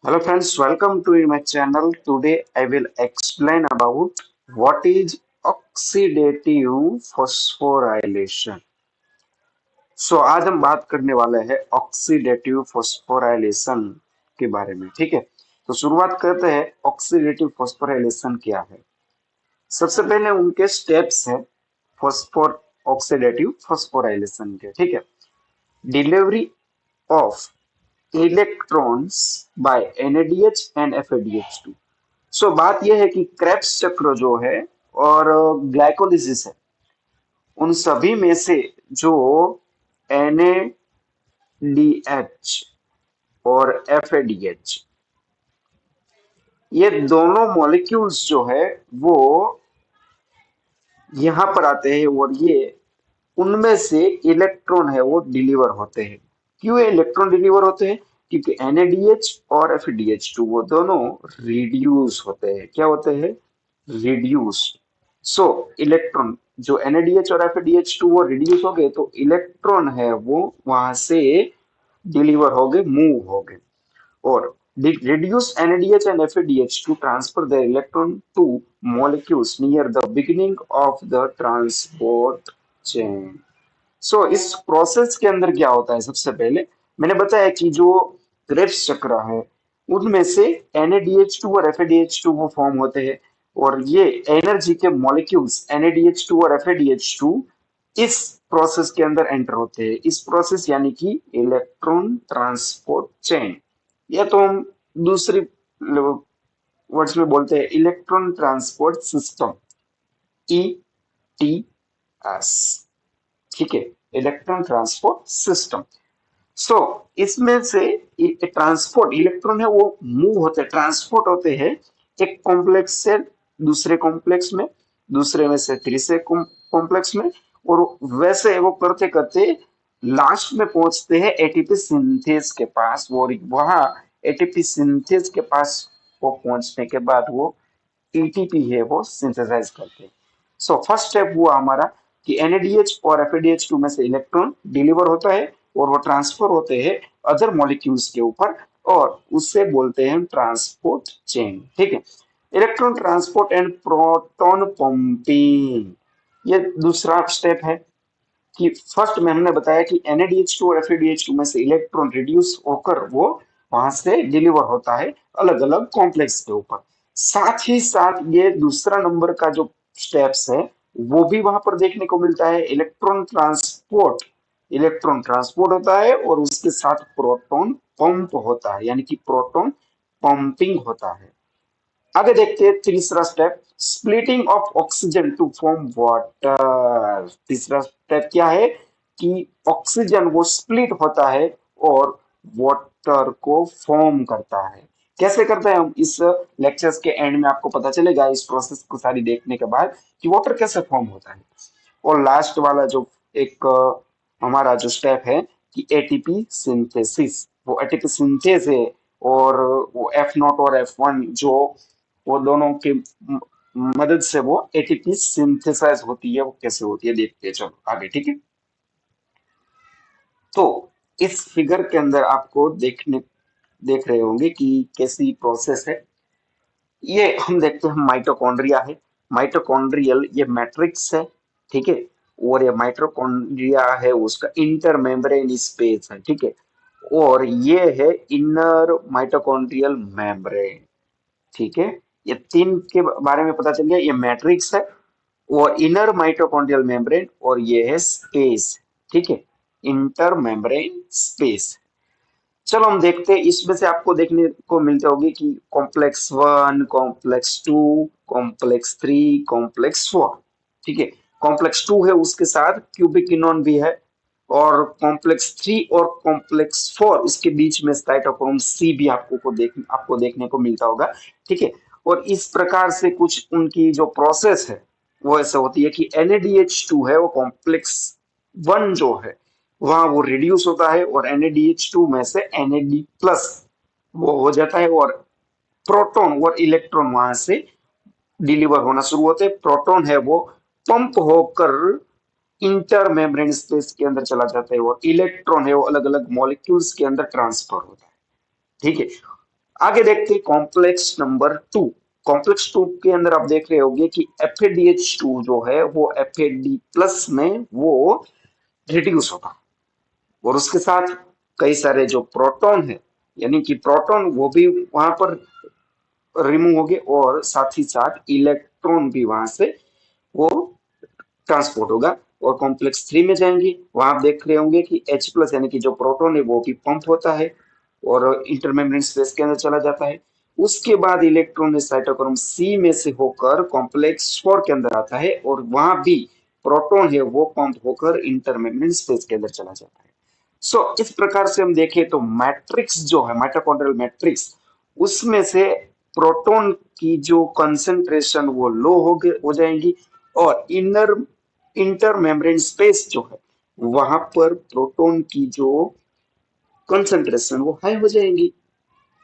Hello friends, welcome to my channel. Today I will explain about what is oxidative phosphorylation. आज हम बात करने वाले हैं ऑक्सीडेटिव फॉस्फोराइलेशन के बारे में, ठीक है। तो शुरुआत करते हैं ऑक्सीडेटिव फॉस्फोराइलेशन क्या है। सबसे पहले उनके स्टेप्स है फॉस्फोर ऑक्सीडेटिव फॉस्फोराइलेशन के, ठीक है। Delivery of electrons bye NADH and FADH2। बात यह है कि क्रेब्स चक्र जो है और ग्लाइकोलिसिस है, उन सभी में से जो NADH और FADH, ये दोनों मॉलिक्यूल्स जो है वो यहाँ पर आते हैं और ये उनमें से इलेक्ट्रॉन है वो डिलीवर होते हैं। क्यों ये इलेक्ट्रॉन डिलीवर होते हैं? क्योंकि NADH और FADH2 वो दोनों रिड्यूस होते हैं। क्या होते हैं? रिड्यूस। इलेक्ट्रॉन जो NADH और FADH2 वो रिड्यूस हो गए तो इलेक्ट्रॉन है वो वहां से डिलीवर हो गए, मूव हो गए। और reduce NADH and FADH to transfer the electron to molecules near the beginning of the transport chain. इस प्रोसेस के अंदर क्या होता है? सबसे पहले मैंने बताया कि जो क्रेब्स चक्र है उनमें से NADH2 और FADH2 वो फॉर्म होते हैं और ये एनर्जी के मॉलिक्यूल्स NADH2 और FADH2 इस प्रोसेस के अंदर एंटर होते हैं। इस प्रोसेस यानी कि इलेक्ट्रॉन ट्रांसपोर्ट चेन, या तो हम दूसरी वर्ड्स में बोलते हैं इलेक्ट्रॉन ट्रांसपोर्ट सिस्टम, ETS, ठीक है। Electron transport system. इसमें से ट्रांसपोर्ट इलेक्ट्रॉन है वो मूव होते हैं, ट्रांसपोर्ट होते हैं एक कॉम्प्लेक्स से दूसरे कॉम्प्लेक्स में, दूसरे में से तीसरे कॉम्प्लेक्स में, और वैसे वो करते करते लास्ट में पहुंचते हैं एटीपी सिंथेस के पास। और वहां एटीपी सिंथेस के पास वो पहुंचने के बाद वो एटीपी है वो सिंथेसाइज करते हैं। फर्स्ट स्टेप हुआ हमारा कि NADH और FADH2 में से इलेक्ट्रॉन डिलीवर होता है और वो ट्रांसफर होते हैं अदर मॉलिक्यूल्स के ऊपर, और उससे बोलते हैं ट्रांसपोर्ट चेन, ठीक है। Electron transport and proton pumping, ये दूसरा स्टेप है। कि फर्स्ट में हमने बताया कि NADH2 और FADH2 में से इलेक्ट्रॉन रिड्यूस होकर वो वहां से डिलीवर होता है अलग अलग कॉम्प्लेक्स के ऊपर। साथ ही साथ ये दूसरा नंबर का जो स्टेप्स है वो भी वहां पर देखने को मिलता है, इलेक्ट्रॉन ट्रांसपोर्ट होता है और उसके साथ प्रोटॉन पंप होता है, यानी कि प्रोटॉन पंपिंग होता है। आगे देखते हैं तीसरा step, splitting of oxygen to form water. तीसरा स्टेप क्या है कि ऑक्सीजन वो स्प्लिट होता है और वाटर को फॉर्म करता है। कैसे करता है हम इस लेक्चर्स के एंड में आपको पता चलेगा, इस प्रोसेस को सारी देखने के बाद, कि वाटर कैसे फॉर्म होता है। और लास्ट वाला जो एक हमारा जो स्टेप है कि एटीपी सिंथेसिस, वो एटीपी सिंथेस है। और वो F0 और F1 जो वो दोनों की मदद से वो एटीपी सिंथेसाइज होती है, वो कैसे होती है देखते हैं। चलो आगे, ठीक है। तो इस फिगर के अंदर आपको देख रहे होंगे कि कैसी प्रोसेस है। ये हम देखते हैं माइटोकॉन्ड्रिया है, माइटोकॉन्ड्रियल ये मैट्रिक्स है, ठीक है। और ये माइटोकॉन्ड्रिया है उसका इंटर मेम्ब्रेन स्पेस है, ठीक है। और ये है इनर माइटोकॉन्ड्रियल मेम्ब्रेन, ठीक है। ये तीन के बारे में पता चल गया, ये मैट्रिक्स है और इनर माइटोकॉन्ड्रियल मेम्ब्रेन, और ये है स्पेस, ठीक है, इंटर मेम्ब्रेन स्पेस। चलो हम देखते हैं, इसमें से आपको देखने को मिलते होगी कि कॉम्प्लेक्स 1, कॉम्प्लेक्स 2, कॉम्प्लेक्स 3, कॉम्प्लेक्स 4, ठीक है। कॉम्प्लेक्स 2 है उसके साथ क्यूबिकिनोन भी है, और कॉम्प्लेक्स 3 और कॉम्प्लेक्स 4 उसके बीच में साइटोक्रोम C भी आपको देखने को मिलता होगा, ठीक है। और इस प्रकार से कुछ उनकी जो प्रोसेस है वो ऐसे होती है कि NADH2 है वो कॉम्प्लेक्स 1 जो है वहां वो रिड्यूस होता है और NADH2 में से NAD प्लस वो हो जाता है, और प्रोटॉन और इलेक्ट्रॉन वहां से डिलीवर होना शुरू होते हैं। प्रोटॉन है वो पंप होकर इंटर मेम्ब्रेन स्पेस के अंदर चला जाता है और इलेक्ट्रॉन है वो अलग अलग मॉलिक्यूल्स के अंदर ट्रांसफर होता है, ठीक है। आगे देखते हैं कॉम्प्लेक्स नंबर 2। कॉम्प्लेक्स 2 के अंदर आप देख रहे होंगे कि FADH2 जो है वो FAD प्लस में वो रिड्यूस होता है और उसके साथ कई सारे जो प्रोटॉन है यानी कि प्रोटॉन वो भी वहां पर रिमूव हो गए और साथ ही साथ इलेक्ट्रॉन भी वहां से वो ट्रांसपोर्ट होगा और कॉम्प्लेक्स 3 में जाएंगे। वहां आप देख रहे होंगे कि H प्लस यानी कि जो प्रोटॉन है वो भी पंप होता है और इंटरमेम्ब्रेन स्पेस के अंदर चला जाता है। उसके बाद इलेक्ट्रॉन साइटोक्रोम C में से होकर कॉम्प्लेक्स 4 के अंदर आता है और वहां भी प्रोटॉन है वो पंप होकर इंटरमेम्ब्रेन स्पेस के अंदर चला जाता है। इस प्रकार से हम देखें तो मैट्रिक्स जो है माइटोकॉन्ड्रियल मैट्रिक्स उसमें से प्रोटॉन की जो कंसंट्रेशन वो लो हो जाएंगी और इंटर मेम्ब्रेन स्पेस जो है वहां पर प्रोटॉन की जो कंसंट्रेशन वो हाई हो जाएंगी।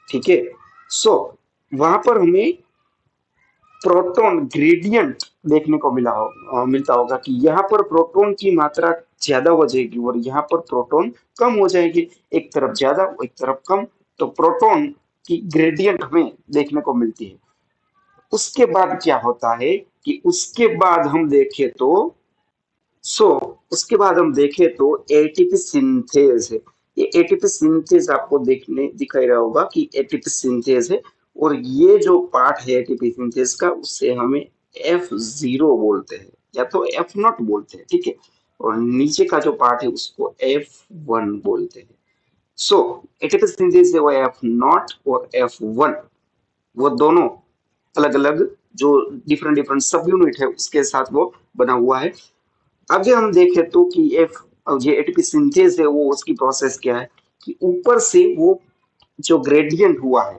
ठीक है। सो वहां पर हमें प्रोटॉन ग्रेडियंट देखने को मिलता होगा कि यहाँ पर प्रोटॉन की मात्रा ज्यादा हो जाएगी और यहाँ पर प्रोटॉन कम हो जाएगी, एक तरफ ज्यादा एक तरफ कम। तो प्रोटॉन की ग्रेडियंट हमें देखने को मिलती है। उसके बाद क्या होता है कि उसके बाद हम देखें तो सो उसके बाद हम देखें तो एटीपी सिंथेज है। ये एटीपी सिंथेज आपको देखने दिखाई रहा होगा कि एटीपी सिंथेज है और ये जो पार्ट है एटीपी सिंथेज का उससे हमें F0 बोलते हैं या तो F0 बोलते हैं। ठीक है। और नीचे का जो पार्ट है उसको F1 बोलते हैं। सो एटीपी सिंथेज है वो F0 और F1 वो दोनों अलग अलग जो डिफरेंट डिफरेंट सब यूनिट है उसके साथ वो बना हुआ है। आगे हम देखें तो कि एफ ये एटीपी सिंथेज है वो उसकी प्रोसेस क्या है कि ऊपर से वो जो ग्रेडियंट हुआ है,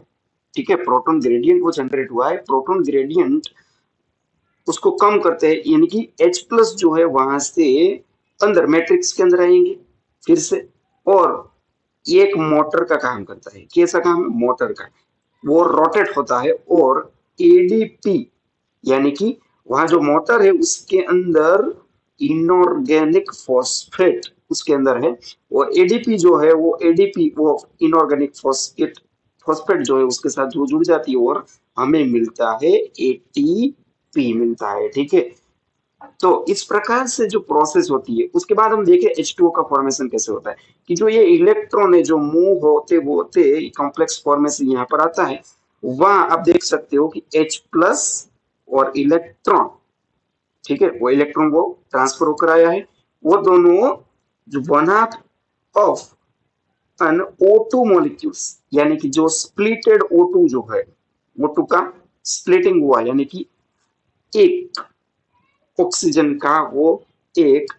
ठीक है, प्रोटॉन ग्रेडियंट वो जनरेट हुआ है, प्रोटॉन ग्रेडियंट उसको कम करते हैं यानी कि H प्लस जो है वहां से अंदर मैट्रिक्स के अंदर आएंगे फिर से और ये एक मोटर का काम करता है। कैसा काम है? मोटर का। वो रोटेट होता है और एडीपी यानी कि वहां जो मोटर है उसके अंदर इनऑर्गेनिक फॉस्फेट उसके अंदर है और एडीपी जो है वो एडीपी वो इनऑर्गेनिक फॉस्फेट फॉस्फेट जो है उसके साथ जो जुड़ जाती है और हमें मिलता है एटीपी मिलता है। ठीक है। तो इस प्रकार से जो प्रोसेस होती है उसके बाद हम देखें H2O का फॉर्मेशन कैसे होता है कि जो ये इलेक्ट्रॉन है जो मूव होते कॉम्प्लेक्स फॉर्मेशन यहाँ पर आता है। वहां आप देख सकते हो कि H प्लस और इलेक्ट्रॉन, ठीक है, वो इलेक्ट्रॉन वो ट्रांसफर होकर आया है। वो दोनों जो one half of an O2 molecules यानी कि जो स्प्लिटेड O2 जो है O2 का स्प्लिटिंग हुआ यानी कि एक ऑक्सीजन का वो एक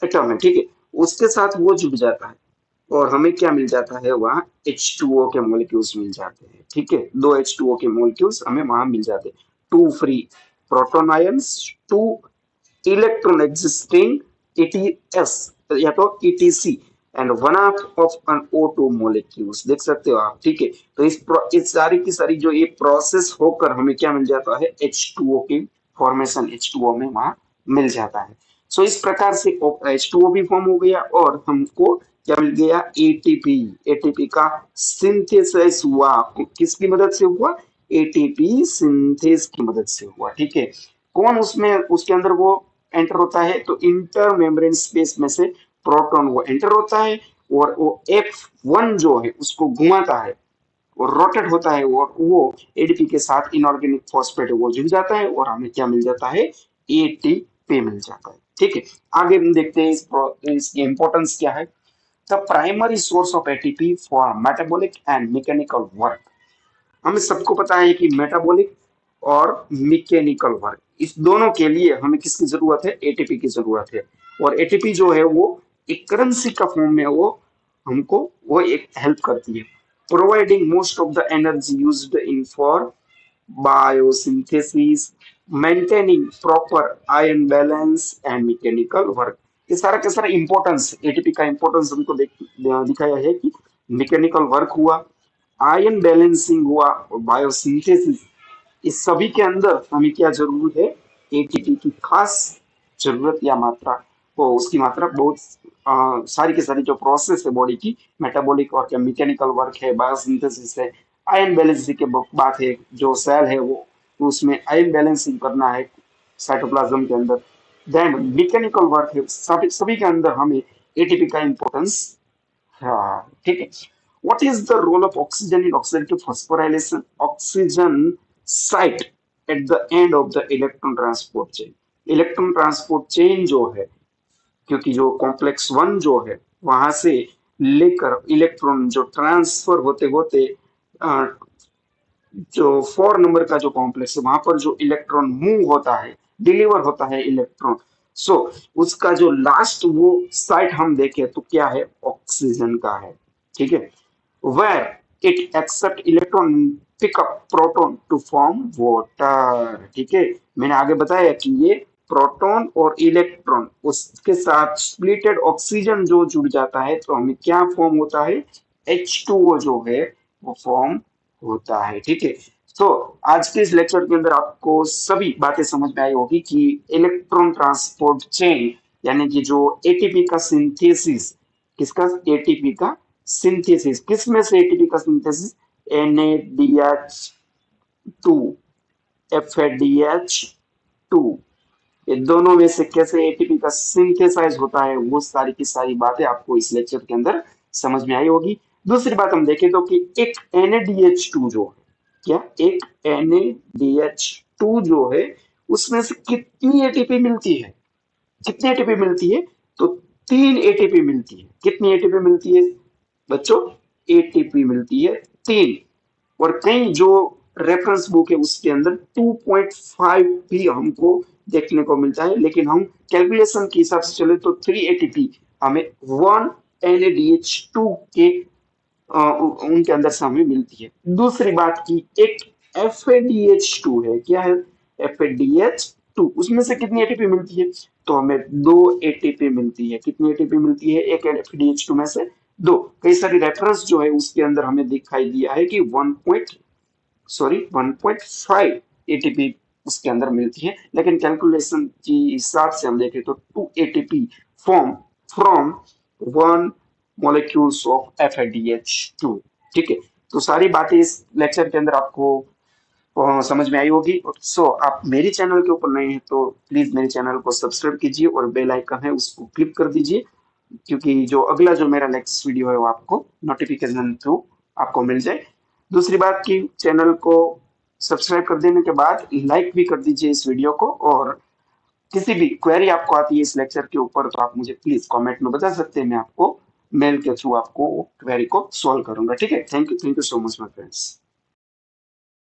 एटम है, ठीक है, उसके साथ वो जुड़ जाता है और हमें क्या मिल जाता है वहां H2O के मॉलिक्यूल्स मिल जाते हैं। ठीक है। दो H2O के मॉलिक्यूल्स हमें वहां मिल जाते हैं। Two free proton ions, two electron existing ETS या तो ETC and one half of an O2 molecules देख सकते हो आप। ठीक है। तो इस सारी की सारी जो ये प्रोसेस होकर हमें क्या मिल जाता है H2O की फॉर्मेशन H2O में वहां मिल जाता है। इस प्रकार से H2O भी फॉर्म हो गया और हमको क्या मिल गया एटीपी। एटीपी का सिंथेसाइज हुआ किसकी मदद से हुआ? एटीपी सिंथेस की मदद से हुआ। ठीक है। कौन उसमें उसके अंदर वो एंटर होता है? तो इंटर मेम्ब्रेन स्पेस में से प्रोटॉन वो एंटर होता है और वो F1 जो है उसको घुमाता है और रोटेट होता है और वो एडीपी के साथ इनऑर्गेनिक फॉस्फेट वो जुड़ जाता है और हमें क्या मिल जाता है? एटीपी मिल जाता है। ठीक है। आगे हम देखते हैं इसकी इंपॉर्टेंस क्या है। The primary source of ATP for metabolic and mechanical work. हमें सबको पता है कि मेटाबॉलिक और मैकेनिकल वर्क इस दोनों के लिए हमें किसकी जरूरत है? एटीपी की जरूरत है। और एटीपी जो है वो एक करेंसी का फॉर्म में वो हमको वो एक हेल्प करती है, providing most of the energy used in for biosynthesis, maintaining proper ion balance and mechanical work. ये सारा का सारा इंपॉर्टेंस एटीपी का इंपॉर्टेंस हमको दिखाया है कि मैकेनिकल वर्क हुआ, आयन बैलेंसिंग हुआ और बायोसिंथेसिस। इस सभी के अंदर हमें क्या जरूरत है? एटीपी की खास जरूरत या मात्रा हो, उसकी मात्रा बहुत सारी की सारी जो प्रोसेस है बॉडी की, मेटाबॉलिक और क्या मैकेनिकल वर्क है, बायोसिंथेसिस है, आयन बैलेंसिंग की बात है, जो सेल है वो उसमें आयन बैलेंसिंग करना है साइटोप्लाज्म के अंदर। देन मैकेनिकल वर्क है, सभी सभी के अंदर हमें एटीपी का इंपॉर्टेंस। हाँ ठीक है। What is the role of oxygen in oxidative phosphorylation? Oxygen site at the end of the electron transport chain. Electron transport chain जो है, क्योंकि जो कॉम्प्लेक्स वन जो है वहां से लेकर इलेक्ट्रॉन जो ट्रांसफर होते होते जो 4 नंबर का जो कॉम्प्लेक्स है वहां पर जो इलेक्ट्रॉन मूव होता है, डिलीवर होता है इलेक्ट्रॉन। सो उसका जो लास्ट वो साइट हम देखें तो क्या है, ऑक्सीजन का है। ठीक है। where it accept electron pick up proton to form water। ठीक है। मैंने आगे बताया कि ये प्रोटॉन और इलेक्ट्रॉन उसके साथ स्प्लिटेड ऑक्सीजन जो जुड़ जाता है तो हमें क्या फॉर्म होता है, H2O जो है वो फॉर्म होता है। ठीक है। तो आज के इस लेक्चर के अंदर आपको सभी बातें समझ में आई होगी कि इलेक्ट्रॉन ट्रांसपोर्ट चेन यानी कि जो एटीपी का सिंथेसिस, किसका, एटीपी का सिंथेसिस, किस में से एटीपी का सिंथेसिस, Na-DH2, FADH2, ये दोनों में से कैसे एटीपी का सिंथेसाइज होता है वो सारी की सारी बातें आपको इस लेक्चर के अंदर समझ में आई होगी। दूसरी बात हम देखें तो कि एक NaDH2 जो है, क्या एक NaDH2 जो है उसमें से कितनी एटीपी मिलती है, कितनी एटीपी मिलती है, तो 3 एटीपी मिलती है। कितनी एटीपी मिलती है बच्चों, एटीपी मिलती है 3। और कई जो रेफरेंस बुक है उसके अंदर 2.5 भी हमको देखने को मिलता है, लेकिन हम कैलकुलेशन के हिसाब से चले तो 3 एटीपी हमें 1 NaDH2 के उनके अंदर से हमें मिलती है। दूसरी बात की एक FADH2 है, क्या है, FADH2, उसमें से कितनी एटीपी मिलती है, तो हमें 2 एटीपी मिलती है। कितनी एटीपी मिलती है एक FADH2 में से, 2। कई सारी रेफरेंस जो है उसके अंदर हमें दिखाई दिया है कि 1.5 एटीपी उसके अंदर मिलती है, लेकिन कैलकुलेशन के हिसाब से हम देखें तो 2 ATP form from 1 molecules of FADH2। ठीक है। तो सारी बातें इस लेक्चर के अंदर आपको समझ में आई होगी। सो आप मेरे चैनल के ऊपर नए हैं तो प्लीज मेरे चैनल को सब्सक्राइब कीजिए और बेल आइकन है उसको क्लिक कर दीजिए, क्योंकि जो अगला जो मेरा नेक्स्ट वीडियो है वो आपको नोटिफिकेशन थ्रू आपको मिल जाए। दूसरी बात की चैनल को सब्सक्राइब कर देने के बाद लाइक भी कर दीजिए इस वीडियो को, और किसी भी क्वेरी आपको आती है इस लेक्चर के ऊपर तो आप मुझे प्लीज कमेंट में बता सकते हैं, मैं आपको मेल के थ्रू आपको क्वेरी को सॉल्व करूंगा। ठीक है। Thank you so much my friends.